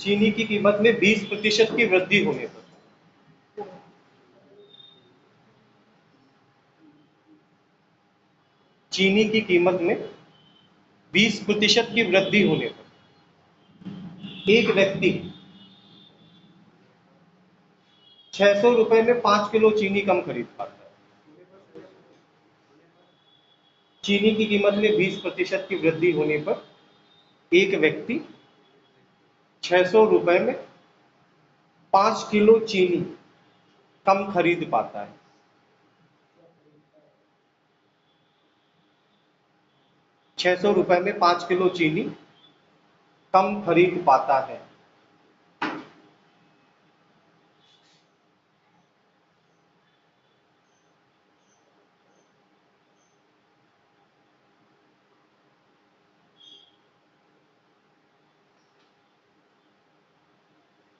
चीनी की कीमत में 20% की वृद्धि होने पर। चीनी की कीमत में 20% की वृद्धि होने पर एक व्यक्ति 600 रुपए में 5 किलो चीनी कम खरीद पाता है। चीनी की कीमत में 20% की वृद्धि होने पर एक व्यक्ति 600 रुपए में 5 किलो चीनी कम खरीद पाता है। 600 रुपए में 5 किलो चीनी कम खरीद पाता है।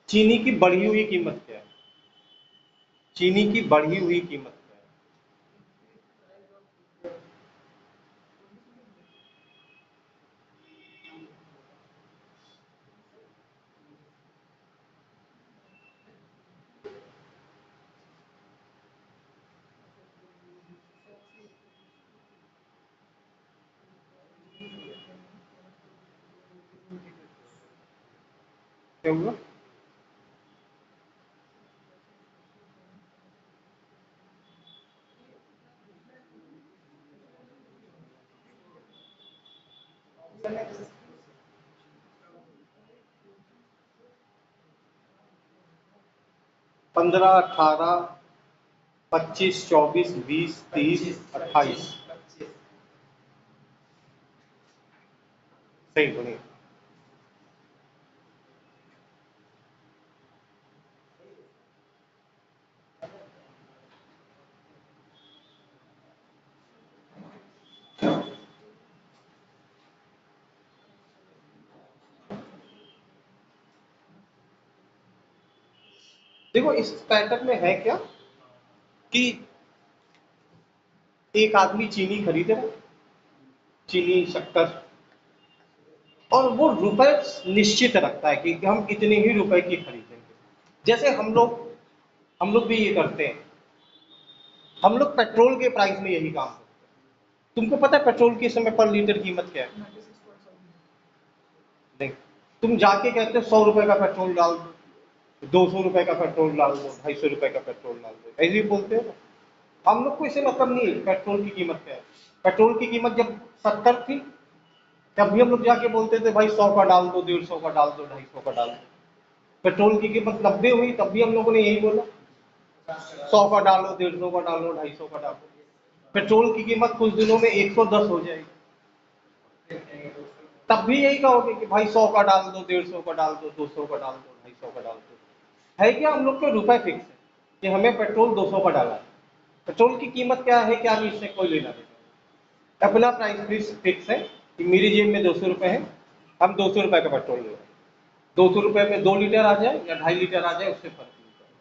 चीनी की बढ़ी हुई कीमत क्या है? चीनी की बढ़ी हुई कीमत क्या है? क्या हुआ? पंद्रह, 18, 25, 24, 20, 30, 28। सही बोलिए। देखो इस पैटर्न में है क्या कि एक आदमी चीनी खरीद रहा है, चीनी शक्कर, और वो रुपए निश्चित रखता है कि हम इतने ही रुपए की खरीदेंगे। जैसे हम लोग भी ये करते हैं। हम लोग पेट्रोल के प्राइस में यही काम करते हैं। तुमको पता है पेट्रोल की इस समय पर लीटर कीमत क्या है? नहीं, तुम जाके कहते हो 100 रुपए का पेट्रोल डाल दो, 200 रुपए का पेट्रोल डाल दो, 250 रुपए का पेट्रोल डाल दो, ऐसे ही बोलते हो ना। हम लोग को इससे मतलब नहीं है पेट्रोल की कीमत क्या है। पेट्रोल की कीमत जब 70 थी तब भी हम लोग जाके बोलते थे भाई 100 का डाल दो, 150 का डाल दो, 250 का डाल दो। पेट्रोल की कीमत 90 हुई तब भी हम लोगों ने यही बोला 100 का डालो, 150 का डालो, 250 का डालो। पेट्रोल की कीमत कुछ दिनों में 110 हो जाएगी, तब भी यही कहोगे कि भाई 100 का डाल दो, 150 का डाल दो, 200 का डाल दो, 250 का डाल दो। है क्या हम लोग के रुपए फिक्स है कि हमें पेट्रोल 200 का डाला है। पेट्रोल की कीमत क्या है क्या नहीं इससे कोई लेना देना नहीं। अपना प्राइस फिक्स है कि मेरी जेब में 200 रुपए है, हम 200 रुपए का पेट्रोल ले रहे हैं। 200 रुपए में 2 लीटर आ जाए या 2.5 लीटर आ जाए उससे फर्क नहीं पड़ेगा।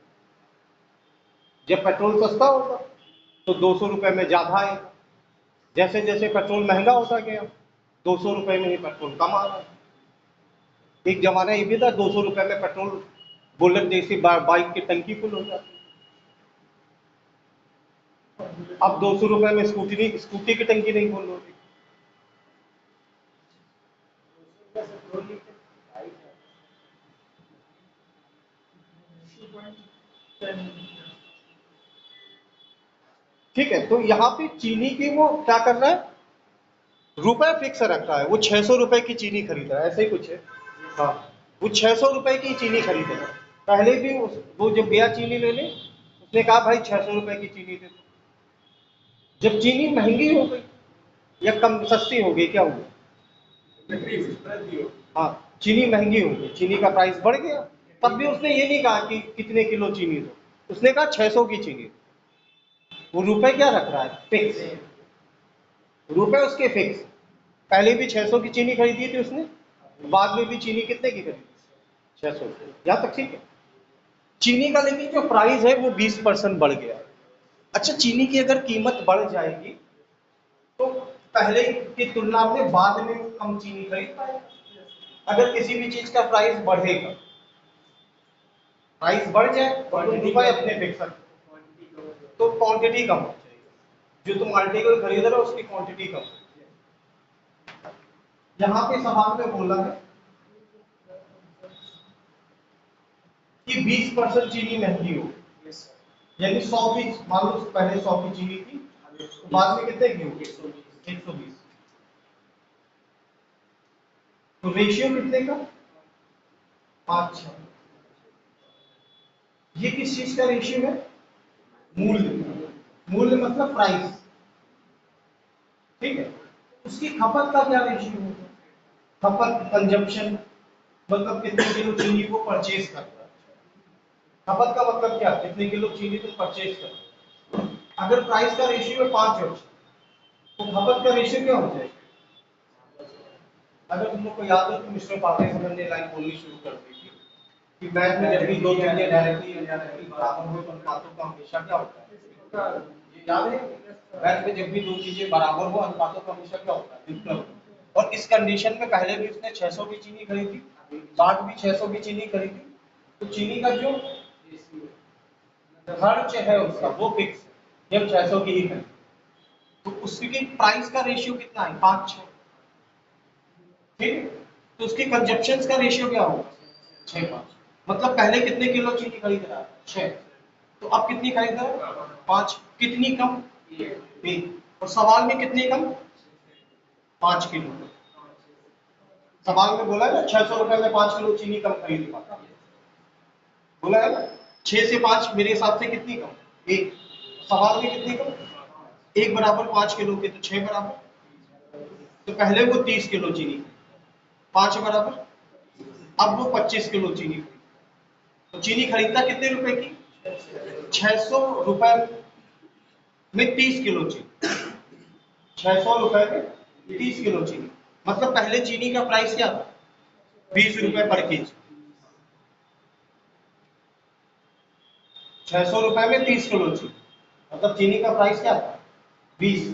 जब पेट्रोल सस्ता होगा तो 200 रुपए में ज्यादा आएगा। जैसे जैसे पेट्रोल महंगा होता गया 200 रुपए में ही पेट्रोल कम आ रहा है। एक जमाना ये भी था 200 रुपए में पेट्रोल बुलेट जैसी बाइक की टंकी फुल हो जाती। अब 200 रुपए में स्कूटी की टंकी नहीं फुल होती। ठीक है, तो यहाँ पे चीनी की वो क्या कर रहा है, रुपए फिक्स रख रहा है। वो 600 रुपए की चीनी खरीद रहा है, ऐसे ही कुछ है। हाँ, वो 600 रुपए की चीनी खरीद रहा है। पहले भी वो जब गया चीनी लेने उसने कहा भाई 600 रुपए की चीनी दे दो। जब चीनी महंगी हो गई या कम सस्ती हो गई क्या हुआ? हाँ, चीनी महंगी हो गई, चीनी का प्राइस बढ़ गया। तब भी उसने ये नहीं कहा कि कितने किलो चीनी दो, उसने कहा 600 की चीनी दो। वो रुपए क्या रख रहा है, फिक्स। रुपए उसके फिक्स। पहले भी 600 की चीनी खरीदी थी उसने, बाद में भी चीनी कितने की खरीदी? 600 की। यहाँ तक ठीक है। चीनी का लेकिन जो प्राइस है वो 20% बढ़ गया। अच्छा, चीनी की अगर कीमत बढ़ जाएगी तो पहले की तुलना में बाद में कम चीनी खरीद पाएगा। अगर किसी भी चीज का प्राइस बढ़ेगा प्राइस बढ़ जाए और तुम रुपए अपने फिक्स रखो तो क्वांटिटी कम हो जाएगी। जो तुम आर्टिकल खरीद रहे हो उसकी क्वांटिटी कम हो। यहाँ पे सवाल में बोला है कि 20% चीनी महंगी हो, यानी 100 की, मान लो पहले 100 की चीनी थी तो बाद में कितने की होगी? 120। तो रेशियो कितने का? 5:6। ये किस चीज का रेशियो है? मूल्य। मूल्य मतलब प्राइस, ठीक है। उसकी खपत का क्या रेशियो होगा? खपत, कंजम्पशन, मतलब कितने किलो चीनी को परचेज करता है। खपत का मतलब क्या? कितने किलो चीनी तुम परचेज करते हो। अगर प्राइस का रेशियो है 5 और 6 तो खपत का रेशियो क्या हो जाएगा? अगर तुम लोग को याद हो तो मिस्टर पाटिल सर ने लाइन बोलनी शुरू कर दी थी कि मैथ में जब भी दो चीजें डायरेक्टली इनडायरेक्टली बराबर हो तो अनुपातों का हमेशा क्या होता है? ये याद है? मैथ में जब भी दो चीजें बराबर हो अनुपातों का हमेशा क्या होता है? विकर्ण। और इस कंडीशन में पहले भी उसने 600 की चीनी खरीदी, बाद भी 600 की चीनी खरीदी, तो चीनी का जो खर्च है उसका वो फिक्स है, जब 600 की ही खरीदी तो उसकी प्राइस का रेशियो कितना है? 5:6, ठीक है। तो उसकी कंजप्शन का रेशियो क्या होगा? 6:5। मतलब पहले कितने किलो चीनी खरीद रहा है? 6। तो अब कितनी खरीद रहा है? 5। कितनी कम? 1। और सवाल में कितनी कम? 5 किलो। सवाल में बोला है ना 600 रुपए में 5 किलो चीनी कम खरीद पाता, बोला है ना। 6 से 5 मेरे हिसाब से कितनी कम? 1। सवाल में कितनी कम? 1 बराबर 5 किलो के, तो 6 बराबर, तो पहले वो 30 किलो चीनी, 5 बराबर, अब वो 25 किलो चीनी। तो चीनी खरीदता कितने रुपए की? 600 रुपए में 30 किलो चीनी। 600 रुपए में 30 किलो चीनी, मतलब पहले चीनी का प्राइस क्या था? 20 रुपए पर केजी। 600 रुपए में 30 किलो चीनी, मतलब चीनी का प्राइस क्या था? 20।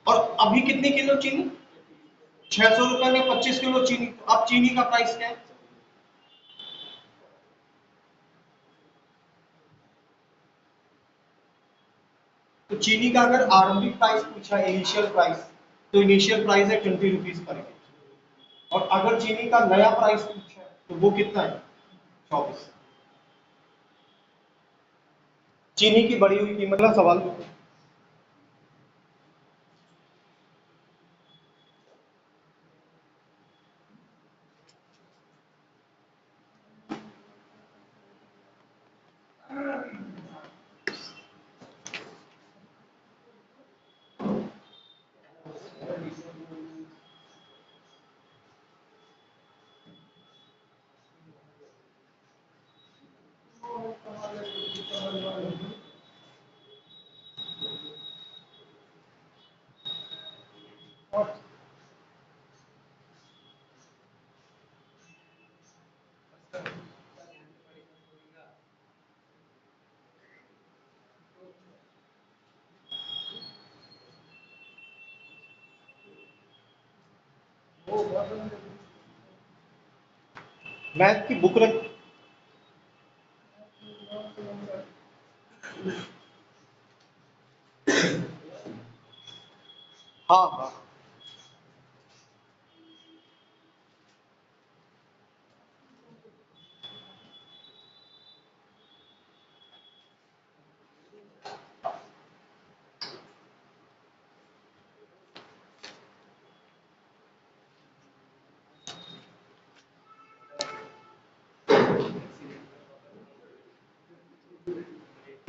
और अभी कितनी किलो चीनी? 600 रुपए में 25 किलो चीनी, तो अब चीनी का प्राइस क्या है? तो चीनी का अगर आरंभिक प्राइस पूछा, इनिशियल प्राइस, तो इनिशियल प्राइस है 20 रुपीज पर केजी। और अगर चीनी का नया प्राइस पूछा है तो वो कितना है? 24। चीनी की बढ़ी हुई कीमत का सवाल। मैथ की बुक रख, हाँ हाँ।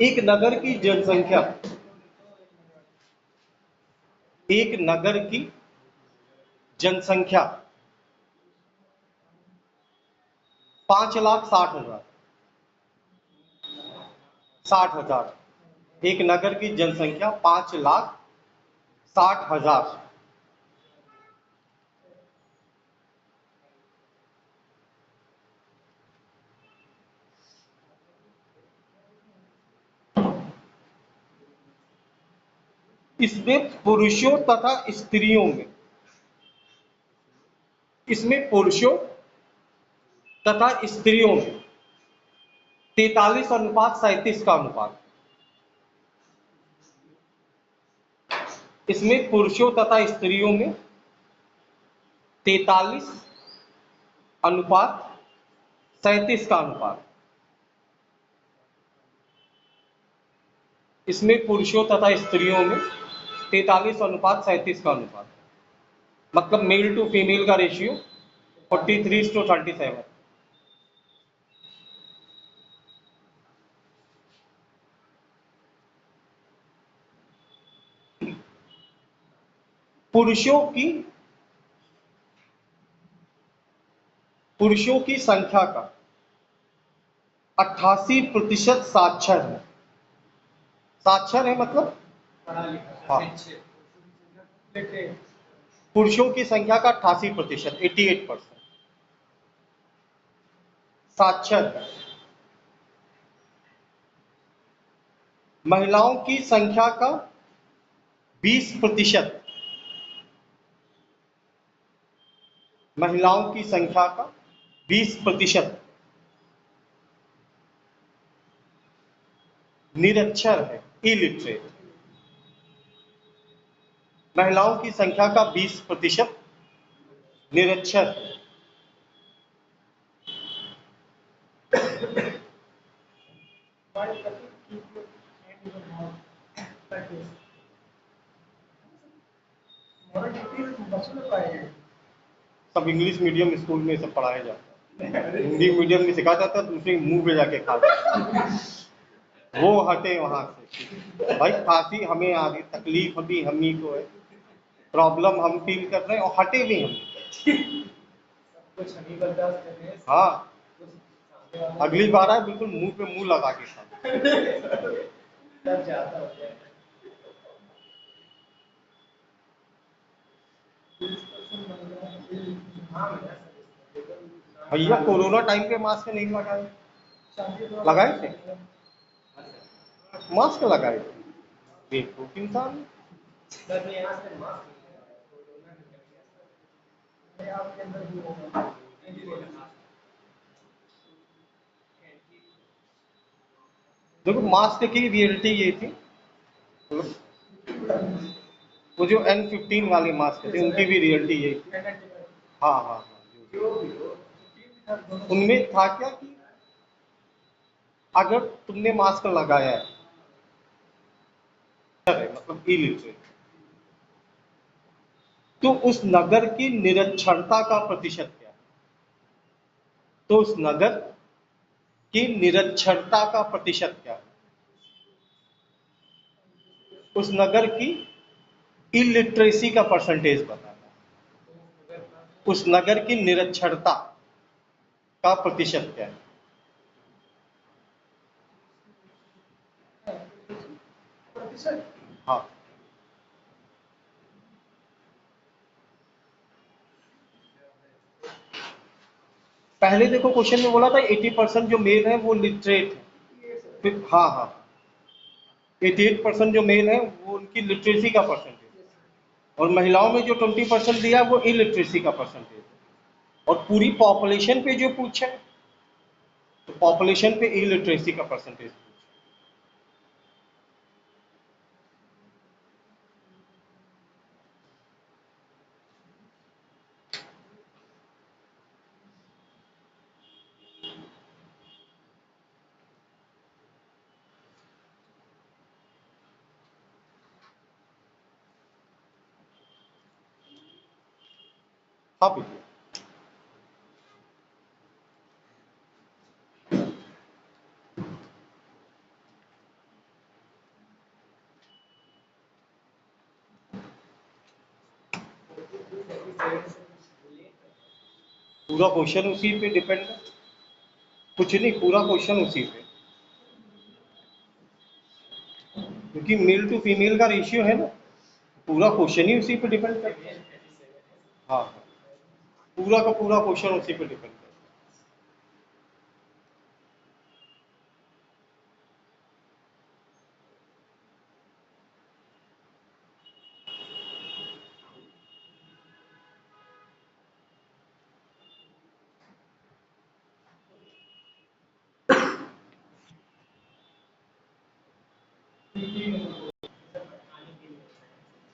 एक नगर की जनसंख्या, एक नगर की जनसंख्या 5,60,000, 60,000। एक नगर की जनसंख्या 5,60,000। इसमें पुरुषों तथा स्त्रियों में, इसमें पुरुषों तथा स्त्रियों में 43:37 का अनुपात। इसमें पुरुषों तथा स्त्रियों में 43:37 का अनुपात। इसमें पुरुषों तथा स्त्रियों में 43:37 का अनुपात, मतलब मेल टू फीमेल का रेशियो 43:37। पुरुषों की संख्या का 88% साक्षर है। साक्षर है मतलब हाँ, पुरुषों की संख्या का 88%, 88% साक्षर है। महिलाओं की संख्या का 20%, महिलाओं की संख्या का 20% निरक्षर है, इलिटरेट। महिलाओं की संख्या का 20% निरक्षर है। सब इंग्लिश मीडियम स्कूल में सब पढ़ाया जाता है, हिंदी मीडियम में सिखाया जाता है, दूसरे मुंह पे जाके खाता। वो हटे वहां से। भाई खांसी हमें आ रही, तकलीफ भी हम ही को है, प्रॉब्लम हम फील कर रहे हैं और हटे भी हम। कुछ नहीं बर्दाश्त कर रहे हैं। हाँ, अगली बार आए बिल्कुल मुंह पे मुंह लगा के खा। भैया कोरोना टाइम पे मास्क नहीं लगाए, लगाए थे, मास्क लगाए थे, देखो इंसान। देखो मास्क की रियलिटी ये थी, वो जो N15 वाले मास्क थे उनकी भी रियलिटी यही थी। हाँ हाँ हाँ, उनमें था क्या कि अगर तुमने मास्क लगाया है मतलब इलिटरेट, तो उस नगर की निरक्षरता का प्रतिशत क्या है? तो उस नगर की निरक्षरता का प्रतिशत क्या है? उस नगर की इलिटरेसी का परसेंटेज बताना है। उस नगर की निरक्षरता का प्रतिशत क्या है? हाँ, पहले देखो क्वेश्चन में बोला था 80% जो मेल है वो लिटरेट है। फिर हाँ हाँ, 88% जो मेल है वो उनकी लिटरेसी का परसेंटेज, और महिलाओं में जो 20% दिया वो इलिटरेसी का परसेंटेज, और पूरी पॉपुलेशन पे जो पूछा है तो पॉपुलेशन पे इलिटरेसी का परसेंटेज। हाँ भैया, पूरा क्वेश्चन उसी पे डिपेंड है, कुछ नहीं, पूरा क्वेश्चन उसी पे, क्योंकि मेल टू फीमेल का रेशियो है ना, पूरा क्वेश्चन ही उसी पे डिपेंड करता है। हाँ, पूरा का पूरा क्वेश्चन उसी पे डिपेंड करता है।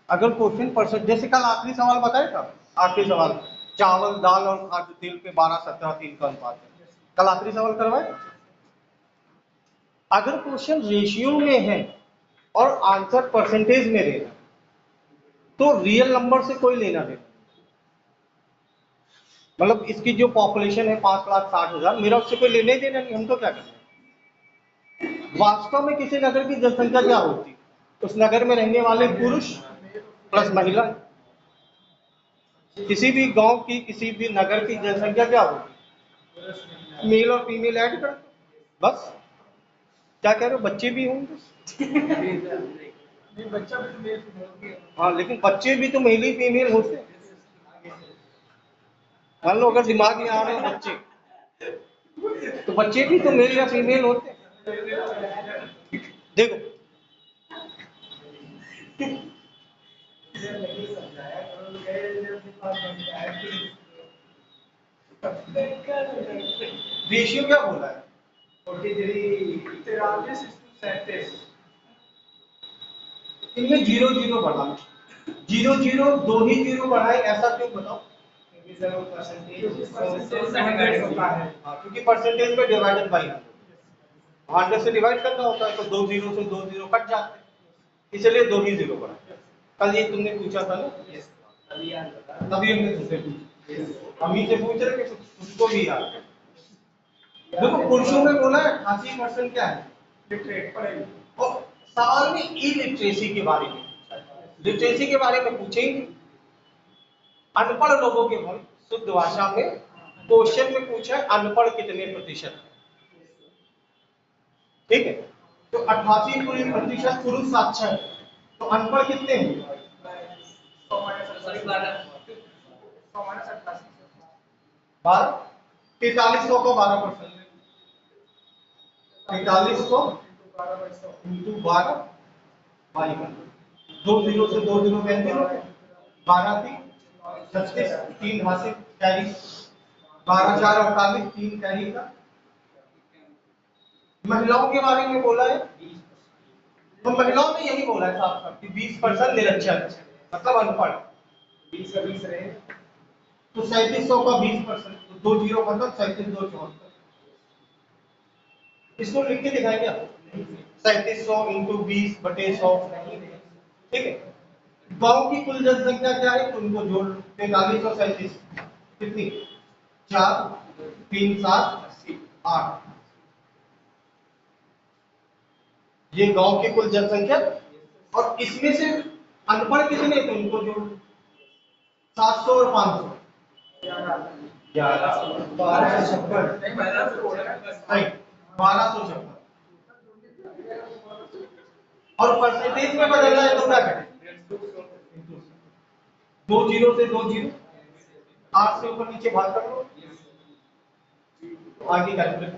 अगर क्वेश्चन परसेंट, जैसे कल आखिरी सवाल बताया था, आखिरी सवाल चावल दाल और खाद्य तेल पे 12-17-3 का अनुपात है, कल आखिरी सवाल करवाए। अगर क्वेश्चन रेशियो में है और आंसर परसेंटेज में दे रहा, तो रियल नंबर से कोई लेना देना, मतलब इसकी जो पॉपुलेशन है 5,60,000, मेरा उससे कोई लेने देना नहीं, हम तो क्या करें। वास्तव में किसी नगर की जनसंख्या क्या होती, उस नगर में रहने वाले पुरुष प्लस महिला। किसी भी गांव की, किसी भी नगर की जनसंख्या क्या होगी, मेल और फीमेल ऐड कर, बस। क्या कह रहे हो, बच्चे भी होंगे? हाँ, लेकिन बच्चे भी तो मेल ही फीमेल होते हैं। मान लो अगर दिमाग में आ रहे हैं बच्चे, तो बच्चे भी तो मेल या फीमेल होते हैं। देखो रेशियो क्या बोला है, 43:37। इनमें 0-0 बढ़ा, 0-0 दो ही 0 बढ़ाए, ऐसा क्यों बताओ? क्योंकि परसेंटेज में डिवाइडेड बाई 100 से डिवाइड करना होता है, तो 2 0 से 2 0 कट जाते हैं, इसलिए 2 ही 0 बढ़ा। कल ये तुमने पूछा था ना, तभी हमने तुमसे पूछा, हम ही से पूछ रहे कि उसको भी याद है। देखो पुरुषों में बोला है 88% क्या है, लिटरेट पढ़ेंगे, और सवाल में इलिटरेसी के बारे में, लिटरेसी के बारे में पूछेंगे, अनपढ़ लोगों के मन शुद्ध भाषा में क्वेश्चन में पूछा है अनपढ़ कितने प्रतिशत है, ठीक है। तो 88% पुरुष साक्षर, तो अनपढ़ कितने हैं, 12। 4300 को 12%, 4300 इंटू 12 बाई 2 0 से 2 0 कैंसिल, 12 3 36, 3 हासिल कैरी, 12 4 48, 3 कैरी का। महिलाओं के बारे में बोला है, तो महिलाओं में यही बोला है साफ साफ कि 20% निरक्षर, मतलब अनपढ़, 20 का 20 रहे, तो 3700 का 20%, तो 2 0 मतलब 37 2 74। इसको लिख के दिखाएंगे आप, 3700 इंटू 20/100, ठीक है। गांव की कुल जनसंख्या क्या है, उनको जोड़ लो, 43 और 37 कितनी, 4 3 7 8, ये गांव की कुल जनसंख्या, और इसमें से अनपढ़ कितने, तो उनको जोड़ 700 और 500, 1256, और परसेंटेज में बदलना है तो क्या करें, 2 0 से 2 0, 8 से ऊपर नीचे भाग कर लो, आगे कैलकुलेट।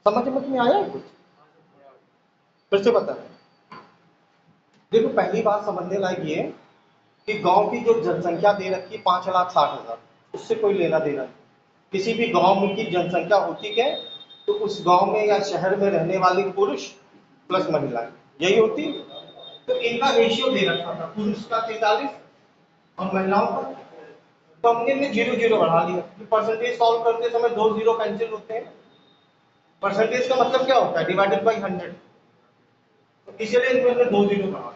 समझ में आया कुछ, फिर से बता। देखो पहली बात समझने लायक ये कि गांव की जो जनसंख्या दे रखी है 5,60,000, उससे कोई लेना देना नहीं। किसी भी गांव में की जनसंख्या होती क्या है, तो उस गांव में या शहर में रहने वाली पुरुष प्लस महिलाएं, यही होती। तो इनका रेशियो दे रखा था, पुरुष का 43 और महिलाओं का, तो हमने 0-0 बढ़ा दिया। परसेंटेज सॉल्व करते समय 2 0 कैंसिल होते हैं, परसेंटेज का मतलब क्या होता है, डिवाइडेड बाई 100, तो इसलिए इनमें 2 0 बढ़ा।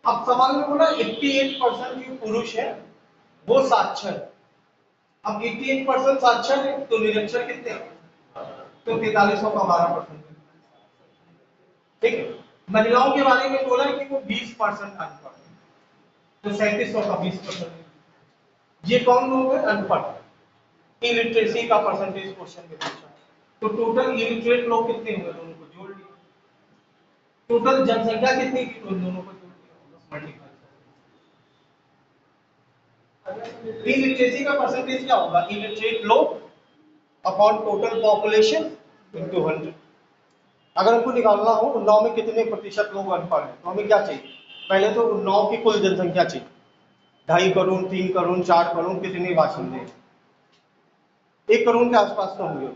अब सवाल में बोला 88% जो पुरुष है वो साक्षर, अब 88% साक्षर है तो निरक्षर कितने हैं, तो 4300 का 12%, ठीक है। महिलाओं के बारे में बोला है कि वो 20% अनपढ़, तो 3700 का 20%। ये कौन लोग हैं, अनपढ़, इलिटरेसी का परसेंटेज क्वेश्चन में पूछा, तो टोटल इलिटरेट लोग कितने हुए, दोनों को जोड़ लिया, टोटल जनसंख्या कितनी की, तो दोनों को जोड़ लिया, मल्टीप्लाई। इलिटरेसी का परसेंटेज क्या होगा, इलिटरेट लोग अपॉन टोटल पॉपुलेशन इनटू 100। अगर हमको निकालना हो उन्नाव में कितने प्रतिशत लोग अनपढ़ हैं, तो हमें क्या चाहिए? पहले तो उन्नाव की कुल जनसंख्या चाहिए, 2.5 करोड़, 3 करोड़, 4 करोड़, कितने बाशिंदे हैं? 1 करोड़ के आसपास तो होंगे।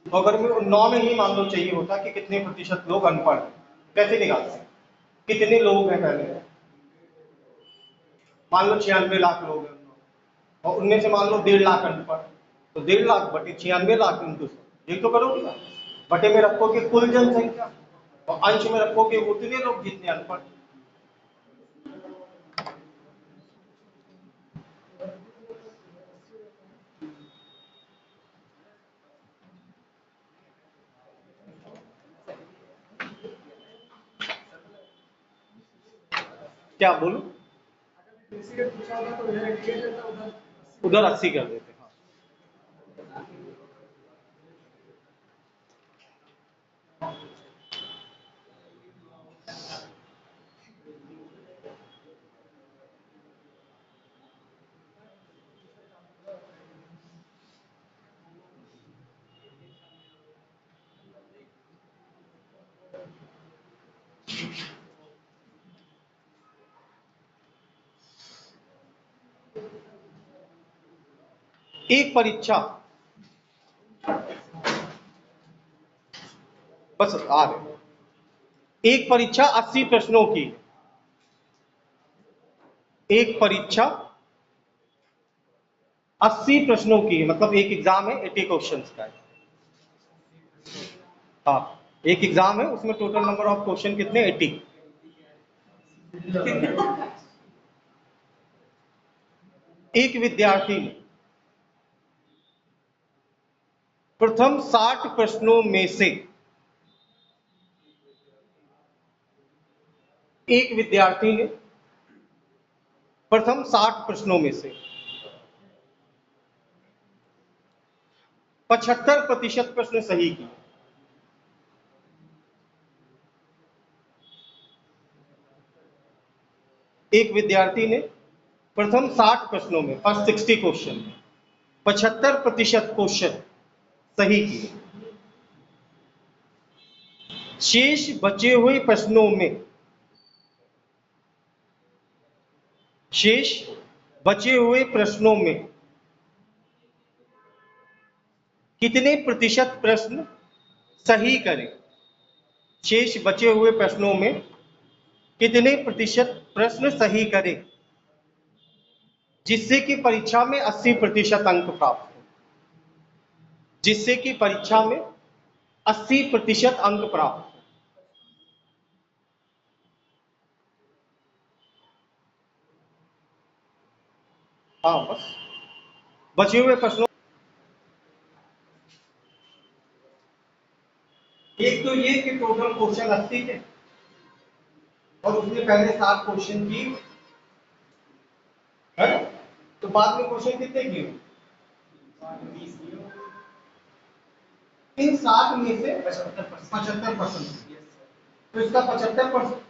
तो अगर मैं उन्नाव में ही मान लो चाहिए होता कि कितने प्रतिशत लोग अनपढ़ हैं, कैसे निकालते हैं? कितने लोग हैं पहले? मान लो 96 लाख लोग हैं और उनमें से मान लो 1.5 लाख अनपढ़, तो 1.5 लाख बटे 96 लाख इंटू 100, ये तो करोगे ना। बटे में रखोगे कुल जनसंख्या और अंश में रखोगे उतने लोग जितने अनपढ़। क्या बोलूं? उधर 80 कर देते। हाँ, एक परीक्षा, बस आ रहे, एक परीक्षा 80 प्रश्नों की, एक परीक्षा 80 प्रश्नों की, मतलब एक एग्जाम है 80 क्वेश्चंस का है। हाँ, एक एग्जाम है, उसमें टोटल नंबर ऑफ क्वेश्चन कितने? 80। एक विद्यार्थी ने प्रथम 60 प्रश्नों में से, एक विद्यार्थी ने प्रथम 60 प्रश्नों में से 75% प्रश्न सही किए। एक विद्यार्थी ने प्रथम 60 प्रश्नों में, फर्स्ट 60 क्वेश्चन, 75% क्वेश्चन सही किए। शेष बचे हुए प्रश्नों में, शेष बचे हुए प्रश्नों में कितने प्रतिशत प्रश्न सही करें? शेष बचे हुए प्रश्नों में कितने प्रतिशत प्रश्न सही करें जिससे कि परीक्षा में 80% अंक प्राप्त हो, जिससे कि परीक्षा में 80% अंक प्राप्त हो। हाँ, बस बचे हुए प्रश्नों, एक तो ये कि टोटल क्वेश्चन 80 थे और उसने पहले 7 क्वेश्चन की है, तो बाद में क्वेश्चन कितने किए? इन 7 में से 75%, तो इसका 75%,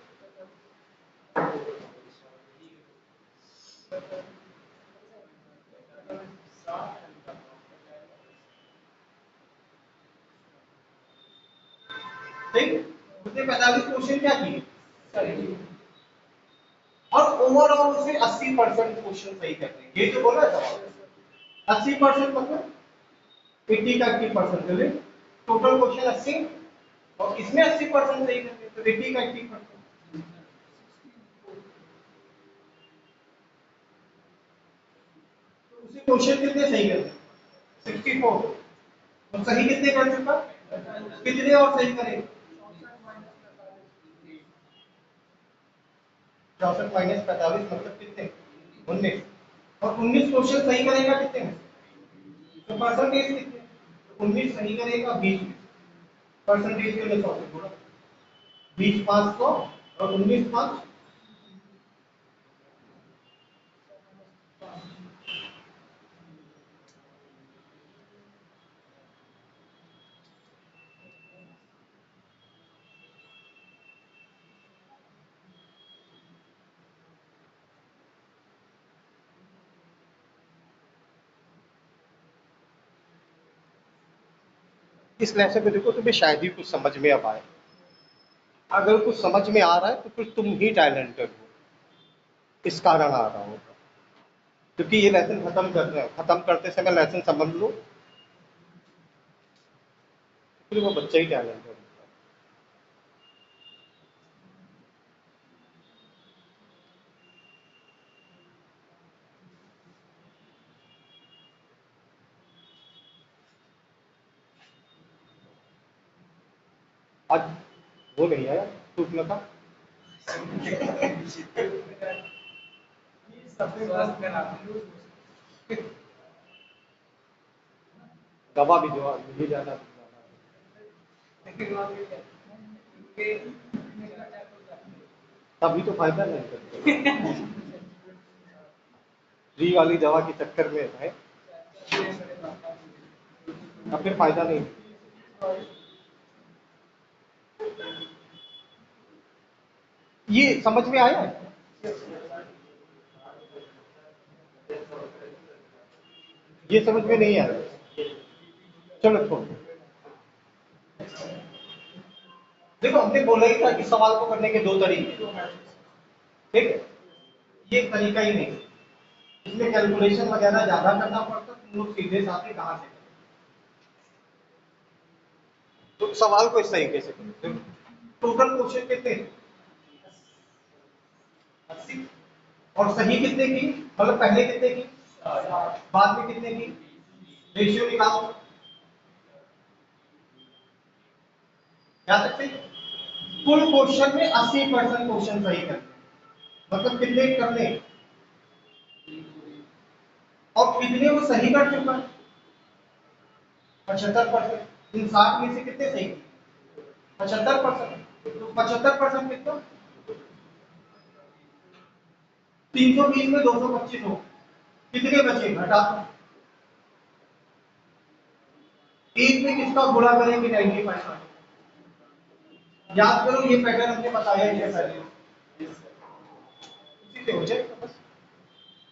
ठीक। उसने 45 क्वेश्चन क्या किए? सही। और ओवरऑल उसे 80% क्वेश्चन सही करते हैं, ये जो बोला था 80% मतलब 80 का 80% चले, टोटल क्वेश्चन 80 और इसमें 80% सही करते हैं, तो 80 का 80%, तो उसे क्वेश्चन कितने सही करते हैं? 64। तो सही कितने कर चुका? कितने और सही करेंगे? 64 माइनस 45 मतलब कितने? 19। और 19 क्वेश्चन सही करेगा कितने में? तो परसेंटेज कितने? 19 सही करेगा 20 में, परसेंटेज के लिए 100 से गुणा, 20 500 और 19 5, इस लेसन को देखो, तुम्हें शायद ही कुछ समझ में अब आए। अगर कुछ समझ में आ रहा है तो फिर तुम ही टैलेंटेड हो, इस कारण आ रहा होगा। क्योंकि ये लेसन खत्म कर रहे हैं, खत्म करते समय लेसन समझ लो, फिर वो बच्चा ही टैलेंटेड होगा। आज वो नहीं आया सूचना था। दवा भी जो मिल जाना, तभी तो फायदा नहीं करते। फ्री वाली दवा के चक्कर में है, अब फिर फायदा नहीं। ये समझ में आया है? ये समझ में नहीं आया, चलो छोड़। देखो, हमने बोला ही था कि सवाल को करने के दो तरीके, ठीक है? ये तरीका ही नहीं, इसमें कैलकुलेशन वगैरह ज्यादा करना पड़ता, तुम लोग सीधे साधे कहां से करें? तो सवाल को इस तरीके से करो। टोटल क्वेश्चन कितने? 80। और सही कितने की, मतलब पहले कितने की, बाद में कितने की, रेशियो निकालो। याद रखते, कुल क्वेश्चन में 80% क्वेश्चन सही करते, मतलब कितने करने, और कितने वो सही कर चुका है? 75%। इन 60 में से कितने सही? 75%। तो 75% कितना? 320 में 225 हो, कितने बचे? घटा दो। एक में किसका गुणा करेंगे? 95। याद करो, ये पैटर्न हमने बताया ही है पहले, इसी से हो जाएगा बस।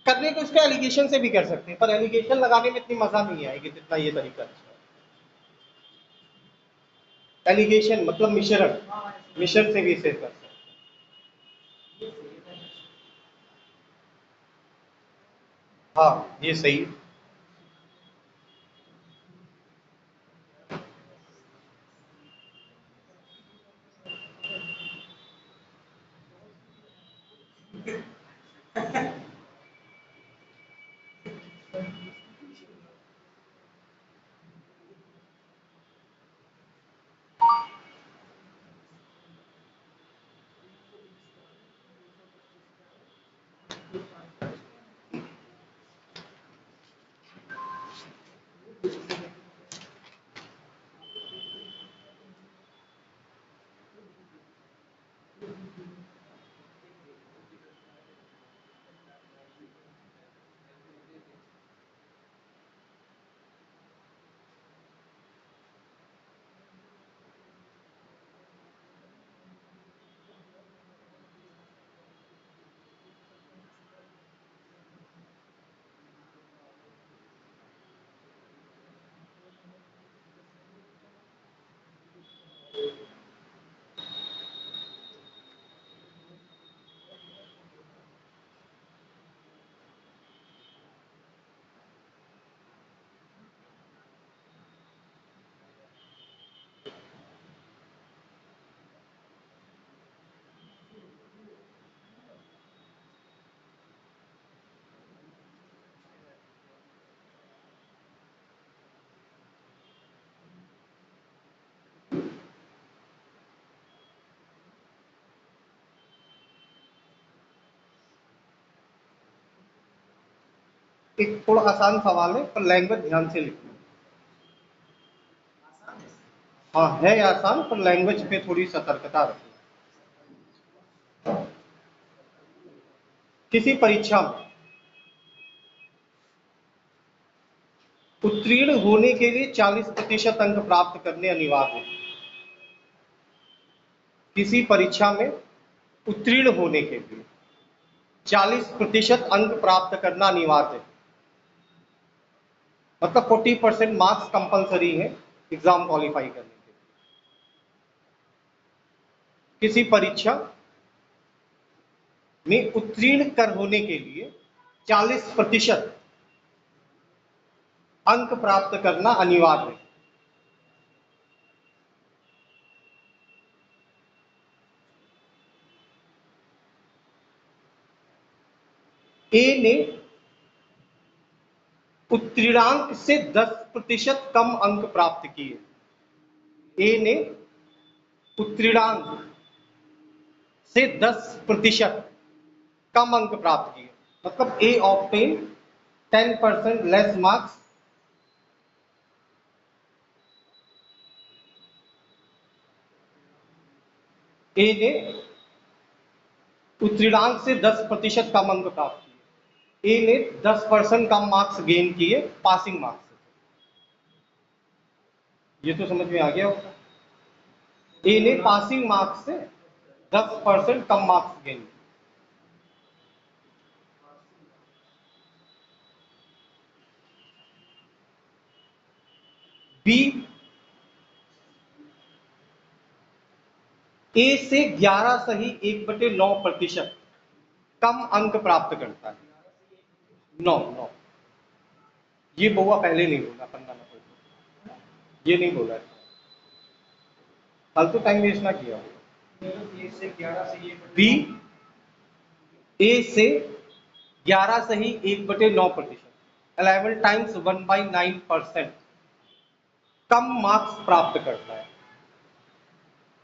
करने को इसका एलिगेशन से भी कर सकते हैं, पर एलिगेशन लगाने में इतनी मजा नहीं आएगी जितना ये तरीका है। एलिगेशन मतलब मिश्रण, मिश्रण से भी इसे कर सकते हैं। हाँ, ये सही है। एक थोड़ा आसान सवाल है, पर लैंग्वेज ध्यान से लिखना। हाँ, है आसान, पर लैंग्वेज पे थोड़ी सतर्कता रखना। किसी परीक्षा में उत्तीर्ण होने के लिए 40% अंक प्राप्त करने अनिवार्य है। किसी परीक्षा में उत्तीर्ण होने के लिए 40% अंक प्राप्त करना अनिवार्य है, मतलब 40% मार्क्स कंपलसरी है एग्जाम क्वालिफाई करने के लिए। किसी परीक्षा में उत्तीर्ण कर होने के लिए 40% अंक प्राप्त करना अनिवार्य है। ए ने उत्तीर्णांक से 10% कम अंक प्राप्त किए। ए ने उत्तीर्णांक से 10% कम अंक प्राप्त किए, मतलब ए ऑब्टेन 10% लेस मार्क्स ए ने उत्तीर्णांक से 10% कम अंक प्राप्त किए। ए ने 10% कम मार्क्स गेन किए पासिंग मार्क्स से। ये तो समझ में आ गया होगा। ए ने पासिंग मार्क्स से 10% कम मार्क्स गेन किए। बी ए से 11 सही 1/9% कम अंक प्राप्त करता है। 9 ये बहुआ पहले नहीं बोला, 15 नंबर ये नहीं बोला है। फालतू टाइम वेस्ट ना किया। बी ए से 11 सही 1/9%, 11 टाइम्स 1/9% कम मार्क्स प्राप्त करता है।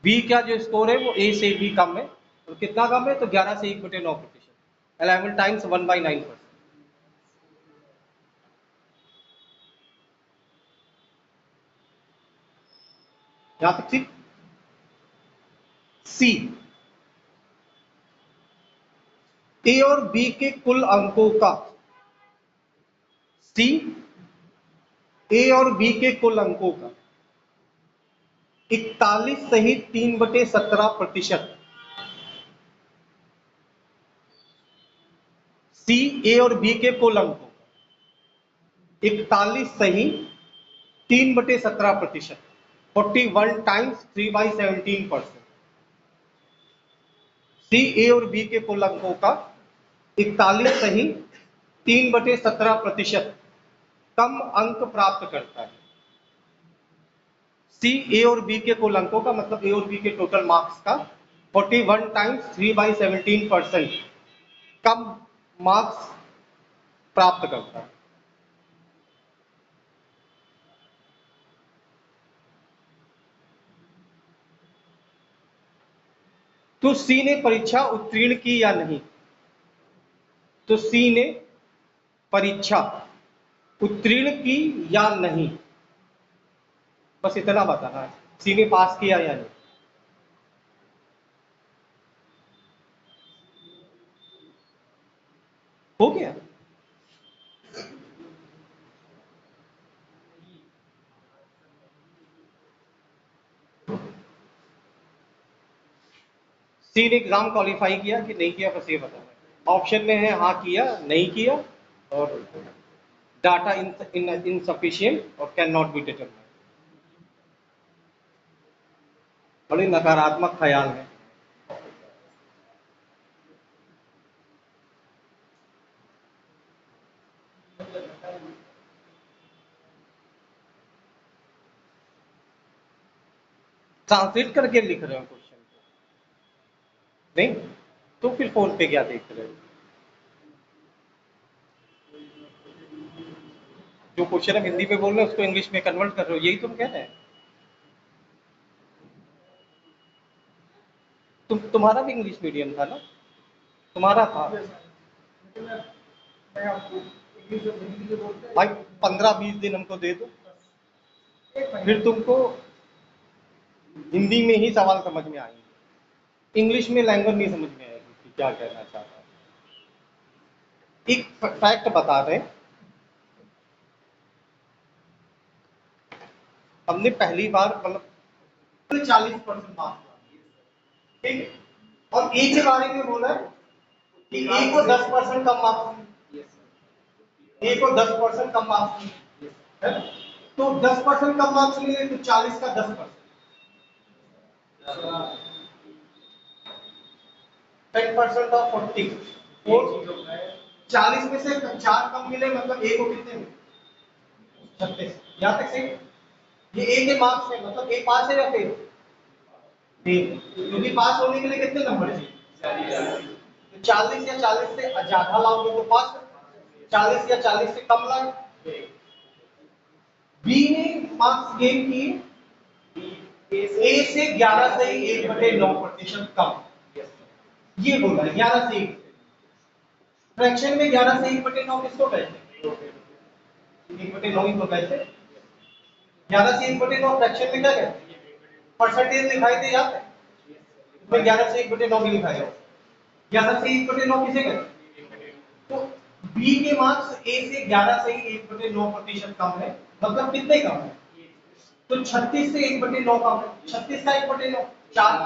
बी का जो स्कोर है वो ए से भी कम है, और कितना कम है तो 11 से 1/9%, 11 टाइम्स 1/9%। यहां तक ठीक। सी ए और बी के कुल अंकों का, सी ए और बी के कुल अंकों का 41 सही 3/17%। सी ए और बी के कुल अंकों का 41 सही 3/17%, 41 टाइम्स 3/17%। सी ए और बी के कुल अंकों का 41 सही 3/17% कम अंक प्राप्त करता है। सी ए और बी के कुल अंकों का मतलब ए और बी के टोटल मार्क्स का 41 टाइम्स 3/17% कम मार्क्स प्राप्त करता है। तो सी ने परीक्षा उत्तीर्ण की या नहीं? तो सी ने परीक्षा उत्तीर्ण की या नहीं, बस इतना बताना है। सी ने पास किया या नहीं। हो गया। सी ने एग्जाम क्वालिफाई किया कि नहीं किया, बस ये बताना है। ऑप्शन में है हाँ किया, नहीं किया, और डाटा इनसफिशिएंट और कैन नॉट बी डिटरमाइंड। बड़े नकारात्मक ख्याल है। ट्रांसलेट करके लिख रहे हो क्वेश्चन को? नहीं तो फिर फोन पे क्या देख रहे हो? जो क्वेश्चन हम हिंदी में बोल रहे हैं उसको इंग्लिश में कन्वर्ट कर रहे हो, यही तुम कह रहे हैं? तुम्हारा भी इंग्लिश मीडियम था ना? तुम्हारा था भाई। 15-20 दिन हमको दे दो, फिर तुमको हिंदी में ही सवाल समझ में आएंगे, इंग्लिश में लैंग्वेज नहीं समझ में आएगी कि क्या कहना चाहता है। एक फैक्ट बता रहे, हमने पहली बार मतलब 40% मार्क्स, ठीक है, और ए के बारे में बोला कि ए को 10% कम मार्क्स, ए को 10% कम मार्क्स है। तो 10% कम मार्क्स मिले तो 40 का 10%, 10% ऑफ 40, और 40 में से 4 कम मिले मतलब ए को कितने मिले? 36। यहाँ तक सही? ये ए के मार्क्स में मतलब ए पास है या फेल? फेल, क्योंकि पास होने के लिए कितने नंबर चाहिए? 40 या 40 से ज्यादा लाओगे तो पास, 40 या 40 से कम लाओ। बी ने मार्क्स गेन किए ए से 11 से 1/9% कम, ये बोला 11 से 1। फ्रैक्शन में 11 से 1/9 किसको कहते हैं? 1/9 ही तो कहते हैं। 11 से 1/9 फ्रैक्शन में क्या कहते हैं? परसेंटेज दिखाई दे जाता है, इसमें 11 से 1/9 भी लिखा जाए। 11 से 1/9 किसे कहते हैं? तो बी के मार्क्स ए से 11 से 1/9% कम है, मतलब कितने कम है? तो 36 से 1/9 कम है। 36 का 1/9 4,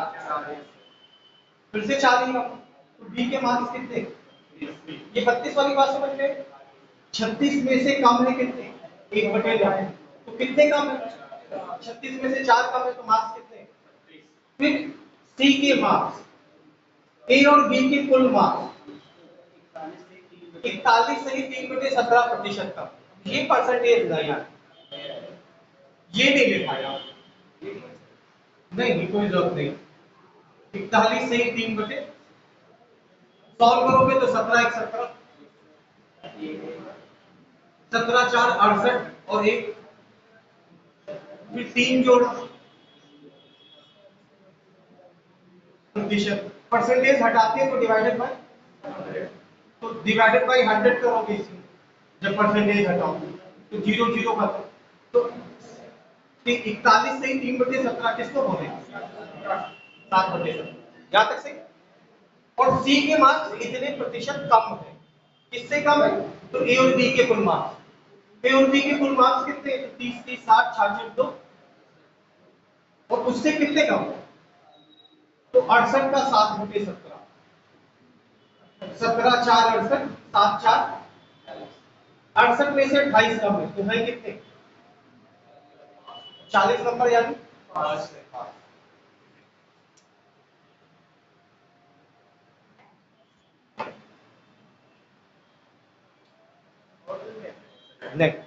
फिर से 4 ही कम। तो बी के मार्क्स कितने? ये 32 वाली बात समझ गए? 36 में से कम है कितने? 1/9। तो कितने कम है? 36 में से 4 कम है, तो मार्क्स कितने? फिर सी के मार्क्स, ए और बी के कुल मार्क्स 41 से 3/17% कम। ये परसेंटेज नहीं है, ये नहीं लिखाया, नहीं कोई जरूरत नहीं। 41 से 3/, सॉल्व करोगे तो 17 1 17, 17 4 68 और 1, फिर 3 जोड़ो प्रतिशत, परसेंटेज हटाते हैं तो डिवाइडेड बाय, तो डिवाइडेड बाय 100 करोगे इसमें जब परसेंटेज हटाओगे तो 0 0 खत्म। तो 41 से 3/17 किसको बोलेंगे? 7/17। यहां तक सही? और सी के मार्क्स इतने प्रतिशत कम है, किससे कम है? तो ए और बी के कुल मार्क्स, ए और बी के कुल मार्क्स कितने? तो 30 30 60 66 2, और उससे कितने कम है? तो 68 का 7/17, 17 4 68 7 4, 68 में से 28 कम है, तो है कितने? 40 नंबर, यानी 5 से 5। नेक्स्ट,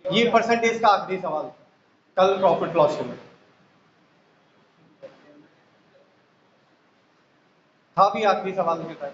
ये परसेंटेज का आखिरी सवाल कल प्रॉफिट लॉस में था भी आखिरी सवाल के टाइम।